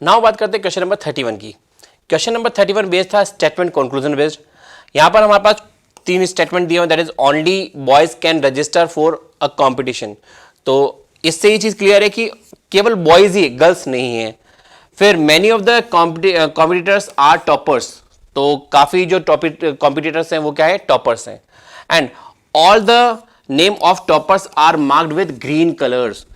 Now बात करते हैं क्वेश्चन नंबर 31 की। क्वेश्चन नंबर 31 बेस्ड था स्टेटमेंट कंक्लूजन बेस्ड। यहां पर हमारे पास 3 स्टेटमेंट दिए हुए, that is only boys can register for a competition. तो इससे ये चीज क्लियर है कि केवल बॉयज ही, गर्ल्स नहीं है। फिर many of the competitors are toppers, तो काफी जो कॉम्पिटिटर्स हैं वो क्या है, टॉपर्स हैं। And all the name of toppers are marked with green colours.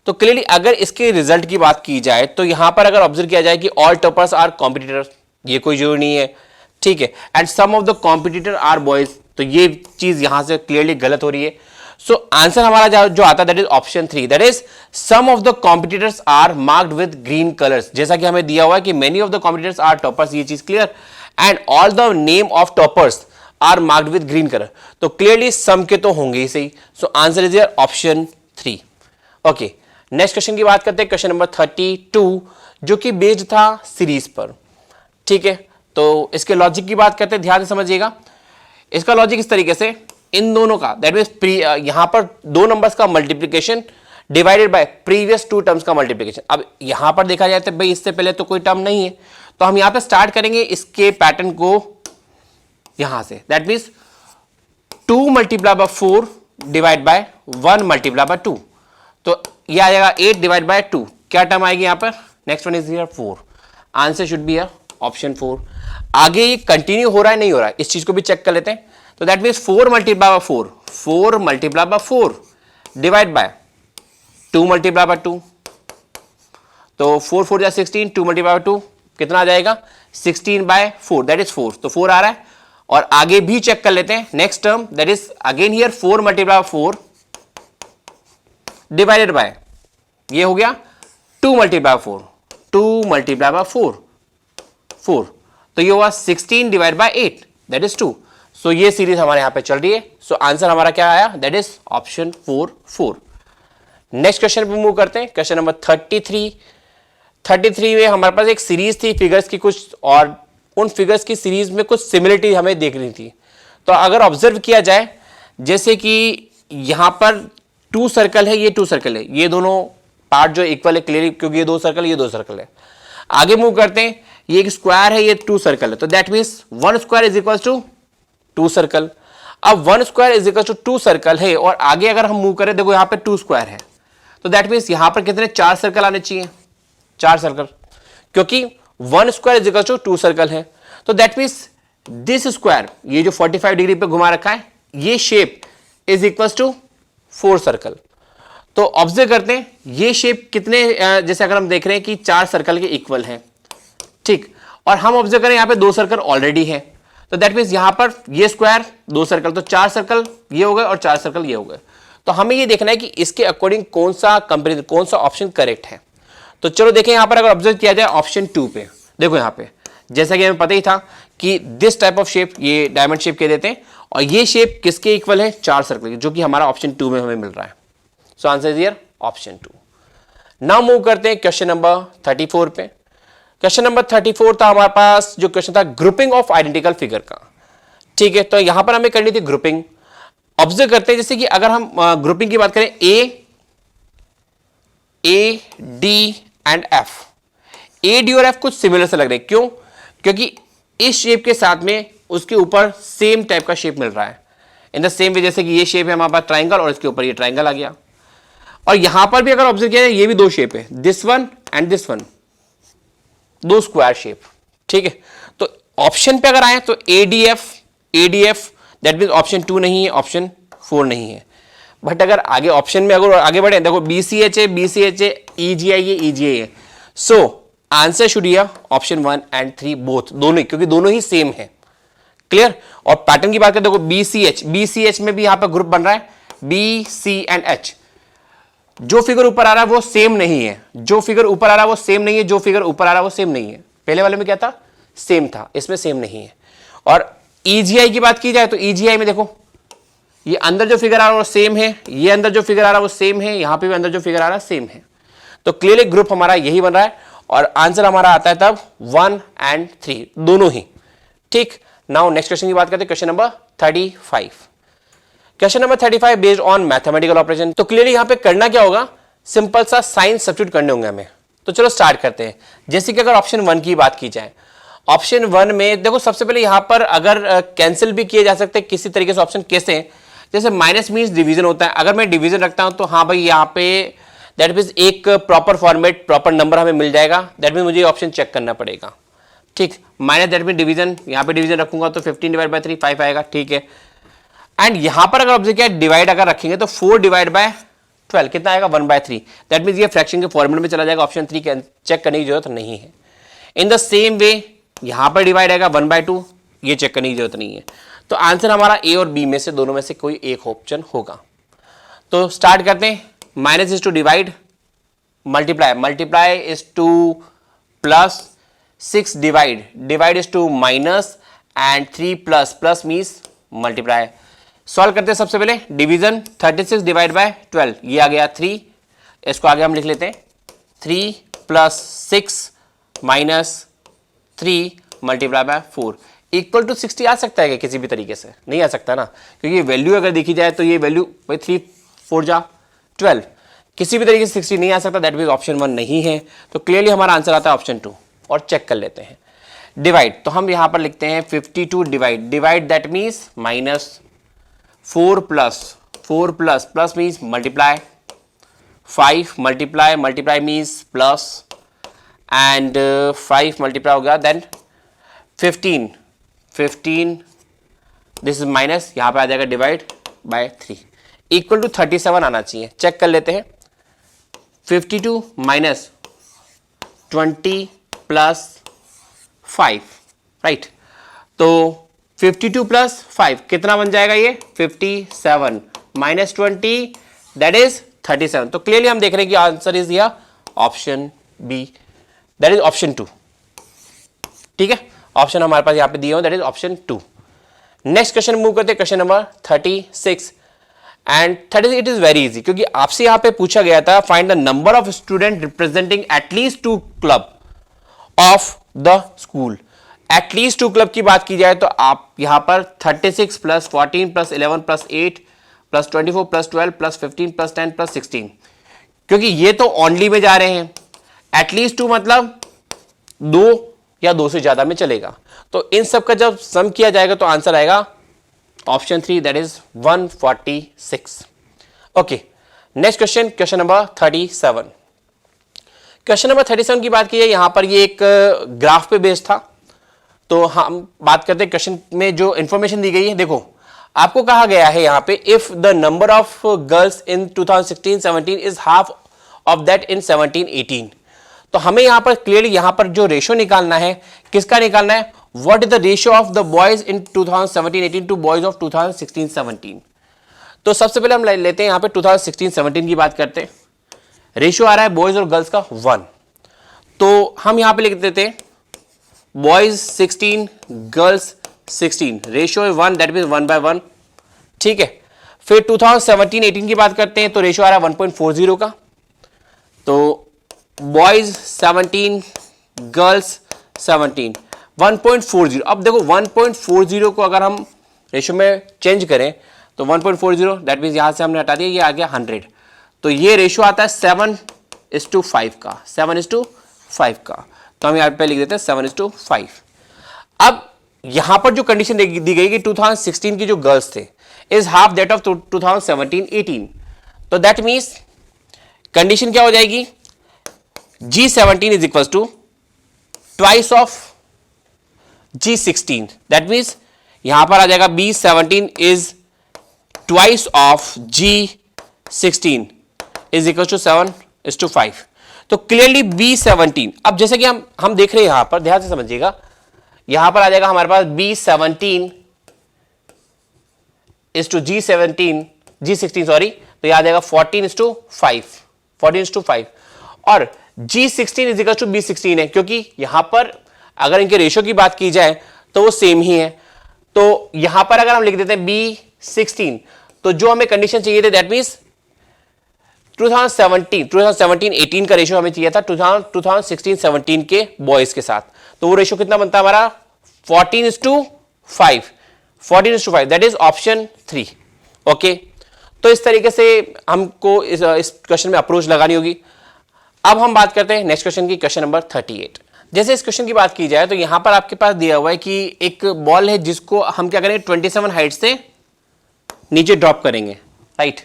तो क्लियरली अगर इसके रिजल्ट की बात की जाए तो यहां पर अगर ऑब्जर्व किया जाए कि ऑल टॉपर्स आर कॉम्पिटिटर्स, ये कोई जरूरी नहीं है, ठीक है। And some of the competitor are boys, तो ये चीज यहां से क्लियरली गलत हो रही है। सो आंसर हमारा जो आता है that is option 3, that is some of the competitors are marked with green colours. जैसा कि हमें दिया हुआ है कि many of the competitors are toppers, ये चीज clear. And all the name of toppers are marked with green colour, तो क्लियरली सम के तो होंगे ही सही। So answer is your option 3। Okay, next question की बात करते हैं, क्वेश्चन नंबर 32 जो कि बेस्ड था सीरीज पर, ठीक है। तो इसके लॉजिक की बात करते हैं, ध्यान से समझिएगा। इसका लॉजिक इस तरीके से, इन दोनों का दैट मींस यहां पर दो नंबर्स का multiplication divided by previous 2 terms का मल्टीप्लिकेशन। अब यहां पर देखा जाए तो भाई इससे पहले तो कोई टर्म नहीं है, तो हम यहां पर स्टार्ट करेंगे इसके पैटर्न को यहां से, that means 2 multiply by 4 divide by 1 multiply by 2, तो ये आ जाएगा 8 डिवाइड बाय 2। क्या टर्म आएगी यहां पर, next one is here 4। Answer should be option 4। आगे ये कंटिन्यू हो रहा है नहीं हो रहा है, इस चीज को भी चेक कर लेते हैं। तो that means 4 multiply by 4, 4 multiply by 4 divide by 2 multiply by 2, तो 4 4 जा 16, 2 मल्टीप्लाई बाय 2 कितना आ जाएगा, 16 बाय 4 दैट इज 4, तो 4 आ रहा है। और आगे भी चेक कर लेते हैं, next term that is again here 4 multiply by 4 divided by, ये हो गया 2 मल्टीप्लाई 4, 2 मल्टीप्लाई बाय 4 4, तो ये हुआ 16 डिवाइड बाय 8 दैट इज 2। सो ये सीरीज हमारे यहां पे चल रही है। सो आंसर हमारा क्या आया, that is option 4। Next question पे मूव करते हैं, क्वेश्चन नंबर 33 में हमारे पास एक सीरीज थी फिगर्स की कुछ, और उन फिगर्स की सीरीज में कुछ सिमिलरिटी हमें देखनी थी। तो अगर ऑब्जर्व किया जाए, जैसे कि यहां पर 2 सर्कल है, ये 2 सर्कल है, ये दोनों पार्ट जो इक्वल है क्लियरली, क्योंकि ये 2 सर्कल, ये 2 सर्कल है। आगे मूव करते हैं, ये एक स्क्वायर है, ये 2 सर्कल है, तो that means 1 square is equal to 2 circle. अब 1 square is equal to 2 circle है, और आगे अगर हम मूव करें, देखो यहां पे 2 स्क्वायर है, तो दैट मींस यहां पर कितने 4 सर्कल आने चाहिए, 4 सर्कल, क्योंकि 1 square is equal to 2 circle है। तो दैट मींस दिस स्क्वायर, ये जो 45 डिग्री पे घुमा रखा है, ये shape is equal to 4 circle. तो ऑब्जर्व करते हैं ये शेप कितने, जैसे अगर हम देख रहे हैं कि 4 सर्कल के इक्वल है, ठीक, और हम ऑब्जर्व करें यहां पे 2 सर्कल ऑलरेडी है, तो दैट मींस यहां पर ये स्क्वायर 2 सर्कल, तो 4 सर्कल ये हो गए और 4 सर्कल ये हो गए। तो हमें ये देखना है कि इसके अकॉर्डिंग कौन सा कंपेरिजन, कौन सा ऑप्शन करेक्ट है। तो चलो देखें, यहां पर अगर ऑब्जर्व किया जाए ऑप्शन 2 पे, देखो यहां पे जैसा कि हमें पता ही था कि दिस टाइप ऑफ शेप, ये डायमंड शेप कह देते हैं, और ये शेप किसके इक्वल है, 4 सर्कल, जो कि हमारा ऑप्शन 2 में हमें मिल रहा है। सो answer is here option 2। Now move करते हैं क्वेश्चन नंबर 34 पे। क्वेश्चन नंबर 34 था हमारे पास, जो क्वेश्चन था ग्रुपिंग ऑफ आइडेंटिकल फिगर का, ठीक है। तो यहां पर हमें करनी थी ग्रुपिंग। ऑब्जर्व करते हैं, जैसे कि अगर हम ग्रुपिंग की बात करें, A D and F, A D और एफ कुछ सिमिलर से लग रहे हैं, क्यों, क्योंकि इस शेप के साथ में उसके ऊपर सेम टाइप का शेप मिल रहा है, इन द सेम वे, जैसे कि ये शेप है हमारे पास ट्राइंगल, और इसके ऊपर ये ट्राइंगल आ गया। और यहां पर भी अगर ऑब्जर्व किया जाए, ये भी 2 शेप है, this one and this one, 2 square shape, ठीक है। तो ऑप्शन पे अगर आए तो एडीएफ दैट मींस ऑप्शन 2 नहीं है, ऑप्शन 4 नहीं है। बट अगर आगे ऑप्शन में अगर आगे बढ़े, देखो बीसीएच है, ईजीआई है, ईजीआई है। So answer should be option 1 and 3 both, दोनों, क्योंकि दोनों ही सेम है, क्लियर। और पैटर्न की बात करें, देखो बीसीएच में भी यहां पर ग्रुप बन रहा है, बी सी एंड एच। जो फिगर ऊपर आ रहा है वो सेम नहीं है, जो फिगर ऊपर आ रहा है वो सेम नहीं है, जो फिगर ऊपर आ रहा है वो सेम नहीं है। पहले वाले में क्या था, सेम था, इसमें सेम नहीं है। और ईजीआई की बात की जाए तो ईजीआई में देखो, ये अंदर जो फिगर आ रहा है वो सेम है, ये अंदर जो फिगर आ रहा है वो सेम है, यहां पे भी अंदर जो फिगर आ रहा है सेम है। तो क्लियरली ग्रुप हमारा यही बन रहा है, और आंसर हमारा आता है तब 1 एंड 3 दोनों ही, ठीक। नाउ नेक्स्ट क्वेश्चन की बात करते हैं, question number 35। Question number 35 based on mathematical operation. तो क्लियरली यहां पे करना क्या होगा, सिंपल सा साइन सब्स्टिट्यूट करने होंगे हमें, तो चलो स्टार्ट करते हैं। जैसे कि अगर ऑप्शन 1 की बात की जाए, ऑप्शन 1 में देखो सबसे पहले यहां पर अगर कैंसिल भी किए जा सकते हैं किसी तरीके से। ऑप्शन कैसे, जैसे माइनस मीन्स डिवीजन होता है, अगर मैं डिवीजन रखता हूं तो हाँ भाई यहाँ पे दैट मीन्स एक प्रॉपर फॉर्मेट प्रॉपर नंबर हमें मिल जाएगा, दैट मीन्स मुझे ऑप्शन चेक करना पड़ेगा। ठीक, माइनस दैट मीन डिवीजन, यहाँ पे डिवीजन रखूंगा तो 15 डिवाइड बाय 3 5 आएगा, ठीक है। एंड यहां पर अगर ऑब्जेक्ट क्या डिवाइड अगर रखेंगे तो 4 डिवाइड बाय 12 कितना आएगा 1/3, दैट मीन्स ये फ्रैक्शन के फॉर्मेट में चला जाएगा। ऑप्शन 3 चेक करने की जरूरत नहीं है। इन द सेम वे यहां पर डिवाइड आएगा 1/2, ये चेक करने की जरूरत नहीं है। तो आंसर हमारा ए और बी में से दोनों में से कोई एक ऑप्शन होगा। तो स्टार्ट करते हैं। Minus is to divide, multiply, multiply is to plus, 6 divide, divide is to minus, and 3 plus, plus means multiply. Solve करते हैं सबसे पहले डिवीजन, 36 डिवाइड बाय 12, ये आ गया 3, इसको आगे हम लिख लेते हैं 3 plus 6 minus 3 multiply by 4 equal to 60 आ सकता है क्या किसी भी तरीके से? नहीं आ सकता ना, क्योंकि ये वैल्यू अगर देखी जाए तो ये वैल्यू 3 4 जा 12, किसी भी तरीके से 60 नहीं आ सकता, दैट मीन्स ऑप्शन 1 नहीं है। तो क्लियरली हमारा आंसर आता है ऑप्शन 2। और चेक कर लेते हैं डिवाइड, तो हम यहां पर लिखते हैं 52 divide, divide that means minus 4 plus plus means multiply, 5 multiply, multiply means plus, and 5 multiply हो गया, देन 15 दिस इज माइनस, यहां पे आ जाएगा डिवाइड बाय 3 इक्वल टू 37 आना चाहिए। चेक कर लेते हैं 52 माइनस 20 प्लस 5, राइट। तो 52 प्लस 5 कितना बन जाएगा ये 57 माइनस 20 दैट इज 37। तो क्लियरली हम देख रहे हैं कि आंसर इज या option B, that is option 2। ठीक है, ऑप्शन हमारे पास यहां पे दिए हुए that is option 2। Next question move करते हैं, question number 36 and 36 it is very easy, क्योंकि आपसे यहां पे पूछा गया था find the number of student representing at least 2 club of the school. At least 2 club की बात की जाए तो आप यहां पर 36 plus 14 plus 11 plus 8 plus 24 plus 12 plus 15 plus 10 plus 16, क्योंकि ये तो ओनली में जा रहे हैं, एटलीस्ट 2 मतलब 2 या 2 से ज्यादा में चलेगा। तो इन सब का जब सम किया जाएगा तो आंसर आएगा option 3 that is 146। Okay, next question, question number 37। Question number 37 की बात की है, यहां पर ये एक ग्राफ पे बेस्ड था। तो हम बात करते हैं क्वेश्चन में जो इंफॉर्मेशन दी गई है। देखो आपको कहा गया है यहां पे if the number of girls in 2016-17 is half of that in 17-18, तो हमें यहां पर क्लियरली यहां पर जो रेशियो निकालना है किसका निकालना है, what is the ratio of the boys in 2017-18 to boys of 2016-17। तो सबसे पहले हम लेते हैं यहां पे 2016-17 की बात करते हैं। रेशियो आ रहा है बॉयज और गर्ल्स का 1, तो हम यहां पे लिख देते हैं boys 16 girls 16, ratio 1 that means 1/1। ठीक है, फिर 2017-18 की बात करते हैं तो रेशियो आ रहा है 1.40 का, तो बॉयज 17 गर्ल्स 17 1.40। अब देखो 1.40 को अगर हम रेशियो में चेंज करें तो 1.40 दैट मींस यहां से हमने हटा दिया, ये आ गया 100, तो ये रेशियो आता है 7:5 का, 7:5 का। तो हम यहां पे लिख देते हैं 7:5। अब यहां पर जो कंडीशन दी गई कि 2016 की जो गर्ल्स थे इज हाफ दैट ऑफ 2017-18, तो दैट मींस कंडीशन क्या हो जाएगी, G17 is equal to twice of G16, that means यहां पर आ जाएगा B17 is twice of G16 is equal to 7:5। तो क्लियरली B17, अब जैसे कि हम देख रहे हैं यहां पर, ध्यान से समझिएगा, यहां पर आ जाएगा हमारे पास B17 is to G16 sorry, तो यहां आ जाएगा 14:5 और G16 is equal to B16 है, क्योंकि यहां पर अगर इनके रेशियो की बात की जाए तो वो सेम ही है। तो यहां पर अगर हम लिख देते हैं B16, तो जो हमें कंडीशन चाहिए थे दैट मींस 2017-18 का रेशियो हमें चाहिए था 2016-17 के बॉयज के साथ, तो वो रेशियो कितना बनता है हमारा 14:5 दैट इज ऑप्शन 3। ओके, तो इस तरीके से हमको इस क्वेश्चन में अप्रोच लगानी होगी। अब हम बात करते हैं नेक्स्ट क्वेश्चन की, क्वेश्चन नंबर 38। जैसे इस क्वेश्चन की बात की जाए तो यहां पर आपके पास दिया हुआ है कि एक बॉल है जिसको हम क्या करेंगे 27 हाइट से नीचे ड्रॉप करेंगे, राइट।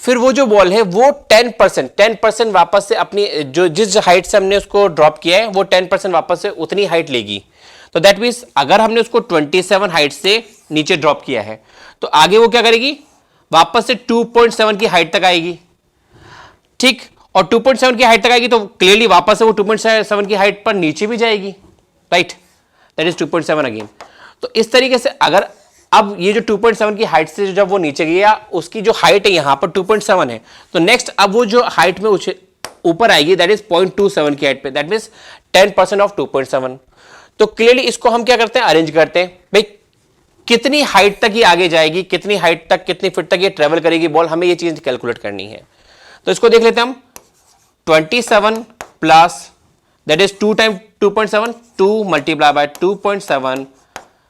फिर वो जो बॉल है वो 10% वापस से अपनी जो जिस हाइट से हमने उसको ड्रॉप किया है वो 10% वापस से उतनी हाइट लेगी। तो दैट मीन्स अगर हमने उसको 27 हाइट से नीचे ड्रॉप किया है तो आगे वो क्या करेगी, वापस से 2.7 की हाइट तक आएगी, ठीक। और 2.7 की हाइट तक आएगी तो क्लियरली वापस से वो 2.7 की हाइट पर नीचे भी जाएगी, राइट, दैट इज 2.7 अगेन। तो इस तरीके से अगर अब ये जो 2.7 की हाइट से जब वो नीचे गया, उसकी जो हाइट है यहां पर 2.7 है, तो नेक्स्ट अब वो जो हाइट में ऊपर आएगी दैट इज 0.27 की हाइट पे, दैट मीन्स 10% ऑफ 2.7। तो क्लियरली इसको हम क्या करते हैं, अरेंज करते हैं भाई कितनी हाइट तक ये आगे जाएगी, कितनी हाइट तक, कितनी फीट तक ये ट्रेवल करेगी बॉल, हमें ये चीज कैलकुलेट करनी है। तो इसको देख लेते हैं हम, 27 plus that is 2 time 2.7, 2 multiply by 2.7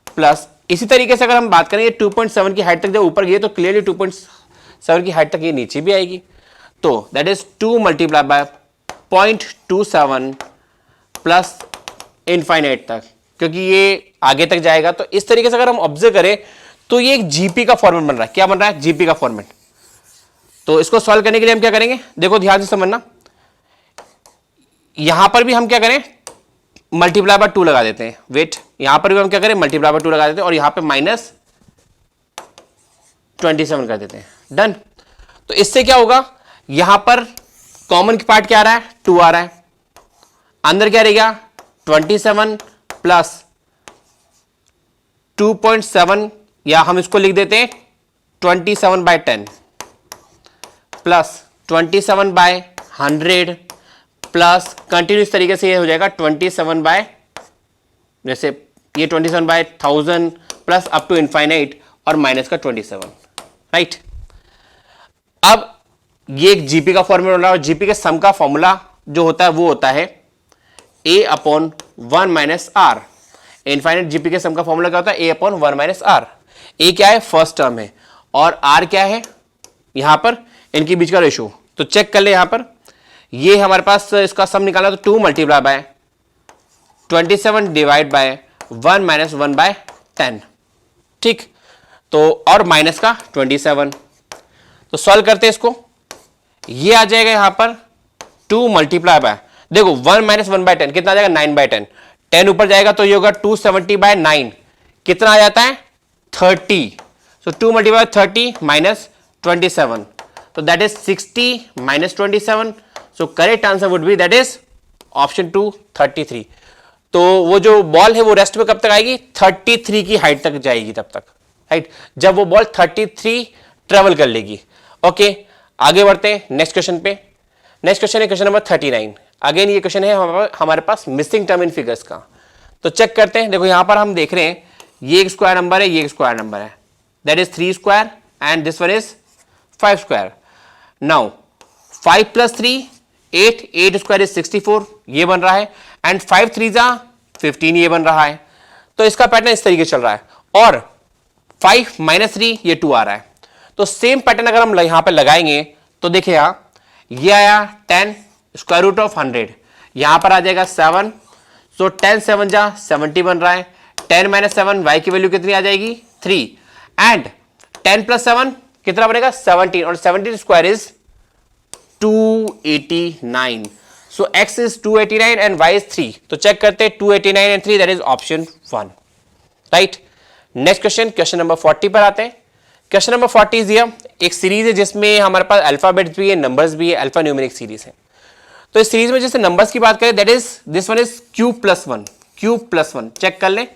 plus, इसी तरीके से अगर हम बात करें 2.7 की हाइट तक जब ऊपर गई तो क्लियरली 2.7 की हाइट तक ये नीचे भी आएगी। तो that is 2 multiply by 0.27 plus infinite तक, क्योंकि ये आगे तक जाएगा। तो इस तरीके से अगर हम ऑब्जर्व करें तो ये एक जीपी का फॉर्मेट बन रहा है। क्या बन रहा है, जीपी का फॉर्मेट। तो इसको सॉल्व करने के लिए हम क्या करेंगे, देखो ध्यान से समझना, यहां पर भी हम क्या करें, मल्टीप्लाई बाय 2 लगा देते हैं, वेट, यहां पर भी हम क्या करें, मल्टीप्लाई बाय 2 लगा देते हैं और यहां पे -27 कर देते हैं, डन। तो इससे क्या होगा, यहां पर कॉमन पार्ट क्या आ रहा है, 2 आ रहा है, अंदर क्या रहेगा 27 प्लस 2.7, या हम इसको लिख देते हैं 27/10 प्लस 27/100 प्लस कंटिन्यूस तरीके से ये हो जाएगा 27 जैसे ये 27/1000 प्लस अप टू इनफाइनाइट और माइनस का 27, राइट। अब ये एक जीपी का फॉर्मूला हो रहा है और जीपी के सम का फॉर्मूला जो होता है वो होता है a/1 minus are. Infinite GP के सम का फॉर्मूला क्या होता है, a/1 माइनस आर। ए क्या है, फर्स्ट टर्म है, और आर क्या है यहां पर इनके बीच का रेशो। तो चेक कर ले, यहां पर ये हमारे पास इसका सम निकाला तो 2 multiply by 27 divide by 1 minus 1/10, ठीक। तो और माइनस का 27। तो सॉल्व करते हैं इसको, ये आ जाएगा यहां पर 2 मल्टीप्लाई बाय, देखो 1 माइनस 1/10 कितना आ जाएगा, 9/10, 10 ऊपर जाएगा तो ये होगा 270/9, कितना आ जाता है 30। सो 2 मल्टीप्लाई 30 माइनस 27, तो that is 60 minus 27। So correct answer would be that is option 2 33। तो वो जो बॉल है वो रेस्ट में कब तक आएगी, 33 की हाइट तक जाएगी तब तक, राइट, जब वो बॉल 33 ट्रेवल कर लेगी। ओके, आगे बढ़ते हैं नेक्स्ट क्वेश्चन पे। नेक्स्ट क्वेश्चन है क्वेश्चन नंबर 39। अगेन ये क्वेश्चन है हमारे पास मिसिंग टर्म इन फिगर्स का। तो चेक करते हैं, देखो यहां पर हम देख रहे हैं ये एक स्क्वायर नंबर है, ये एक स्क्वायर नंबर है, that is 3 square and this one is 5 square. Now 5 plus 3 8, 8 square is 64, ये बन रहा है, एंड 5 3 जा 15, ये बन रहा है। तो इसका पैटर्न इस तरीके चल रहा है, और 5 माइनस 3 ये 2 आ रहा है। तो सेम पैटर्न अगर हम यहां पर लगाएंगे तो देखिए यहां ये आया 10 स्क्वायर रूट ऑफ 100, यहां पर आ जाएगा 7, सो 10 7 जा 70 बन रहा है। 10 माइनस 7 y की वैल्यू कितनी आ जाएगी 3, एंड 10 प्लस 7 कितना बनेगा 17, और 17 square is 289। So x is 289 and y is 3। तो चेक करते हैं 289 and 3, that is option 1, right. Next question, question number 40 पर आते हैं। क्वेश्चन नंबर 40 इज एक सीरीज है जिसमें हमारे पास अल्फाबेट्स भी है, नंबर्स भी है, अल्फा न्यूमेरिक सीरीज है। तो इस सीरीज में जैसे नंबर्स की बात करें that is this one is cube plus 1, cube plus 1, check कर लें,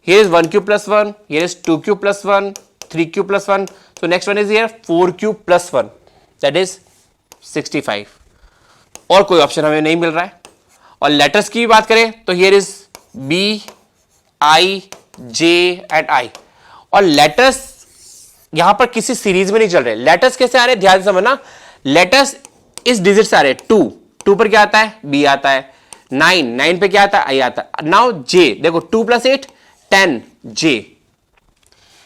here is 1 cube plus 1, here is 2 cube plus 1, 3 cube plus 1, so next one is here 4 cube plus 1, that is 65। और कोई option हमें नहीं मिल रहा है। और लेटर्स की बात करें तो here is B, I, J and I, और लेटर्स यहां पर किसी सीरीज में नहीं चल रहे। लेटर्स कैसे आ रहे हैं, ध्यान से समझना, लेटर्स इस डिजिट से आ रहे हैं। 2 पर क्या आता है, B आता है, 9 पे क्या आता है, I आता है। नाउ J, देखो 2 plus 8 10 J,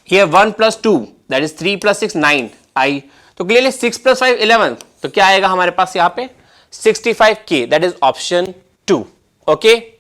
here 1 plus 2 that is 3 plus 6 9 I। तो क्लियरली 6 प्लस 5 11, तो क्या आएगा हमारे पास यहाँ पे 65K, that is option 2. Okay.